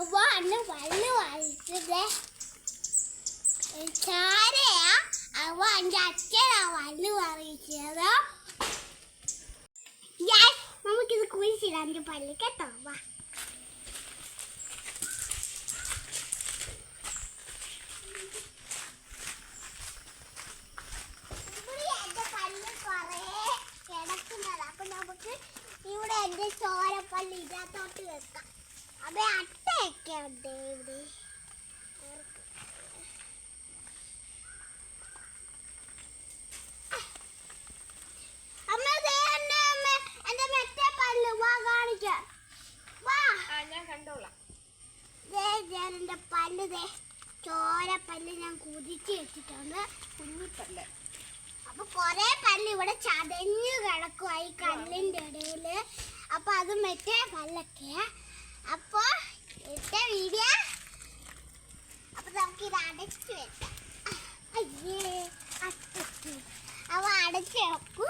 അപ്പൊ അന്ന് പല്ല് വളിച്ചത് ചാരയാ. അവ എന്റെ അച്ഛനാ പല്ല് പറിച്ചത്. നമുക്കിത് കുഴിച്ചിടാം എന്റെ പല്ല് കേട്ടോ. വാ ഇവിടെ എന്റെ ചോരപ്പല്ല് ഇതിനകത്തോട്ട് വെക്കാം. അപ്പൊ അട്ടയൊക്കെ ഉണ്ട് ഇവിടെ. അമ്മ എന്റെ മറ്റേ പല്ല് വാ കാണിക്കാം. വാ ഞാൻ കണ്ടോളാം. എന്റെ പല്ല് ചോരപ്പല്ല് ഞാൻ കുതിച്ച് വെച്ചിട്ടുണ്ട്. കുഞ്ഞിപ്പല്ല്. അപ്പൊ കൊറേ പല്ല് ഇവിടെ ചതഞ്ഞു കിടക്കുക ഈ കല്ലിന്റെ ഇടയില്. അപ്പൊ അത് മറ്റേ പല്ലൊക്കെ. അപ്പൊ ഇട്ട വീഡിയോ. അപ്പൊ നമുക്കിത് അടച്ചു വെക്കാം. അയ്യേ അടച്ചു. അവ അടച്ചു വെക്കും.